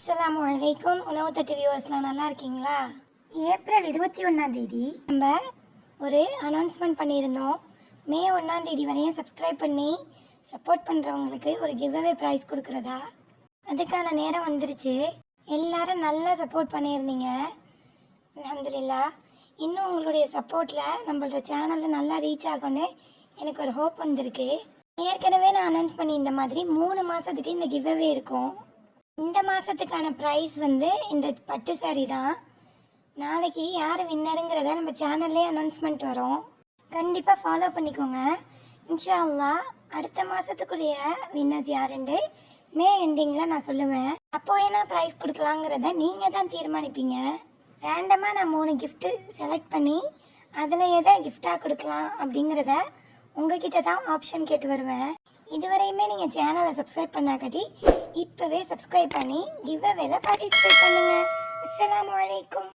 அஸ்ஸலாமு அலைக்கும். உணவு தட்டு வியூவர்ஸ்லாம் நல்லா இருக்கீங்களா? ஏப்ரல் 21 நம்ம ஒரு அனௌன்ஸ்மெண்ட் பண்ணியிருந்தோம். மே 1 வரையும் சப்ஸ்கிரைப் பண்ணி சப்போர்ட் பண்ணுறவங்களுக்கு ஒரு கிவ்அவே ப்ரைஸ் கொடுக்குறதா. அதுக்கான நேரம் வந்துருச்சு. எல்லாரும் நல்லா சப்போர்ட் பண்ணியிருந்தீங்க, அல்ஹம்துலில்லாஹ். இன்னும் உங்களுடைய சப்போர்ட்டில் நம்மளோட சேனலில் நல்லா ரீச் ஆகும்னு எனக்கு ஒரு ஹோப் வந்திருக்கு. ஏற்கனவே நான் அனௌன்ஸ் பண்ணி இந்த மாதிரி 3 மாதத்துக்கு இந்த கிவ்அவே இருக்கும். இந்த மாதத்துக்கான ப்ரைஸ் இந்த பட்டு சாரீ தான். நாளைக்கு யார் வின்னருங்கிறத நம்ம சேனல்லே அனௌன்ஸ்மெண்ட் வரும். கண்டிப்பாக ஃபாலோ பண்ணிக்கோங்க. இன்ஷா அல்லாஹ் அடுத்த மாதத்துக்குரிய வின்னர்ஸ் யாருண்டு மே எண்டிங்கில் நான் சொல்லுவேன். அப்போ என்ன ப்ரைஸ் கொடுக்கலாங்கிறத நீங்கள் தான் தீர்மானிப்பீங்க. ரேண்டமாக நான் 3 கிஃப்ட்டு செலக்ட் பண்ணி அதில் எதை கிஃப்டாக கொடுக்கலாம் அப்படிங்கிறத உங்ககிட்ட தான் ஆப்ஷன் கேட்டு வருவேன். இதுவரையுமே நீங்கள் சேனலை சப்ஸ்கிரைப் பண்ணாக்கட்டி இப்போவே சப்ஸ்கிரைப் பண்ணி கிவ்அவேல பார்ட்டிசிபேட் பண்ணுங்கள். அஸ்ஸலாமு அலைக்கும்.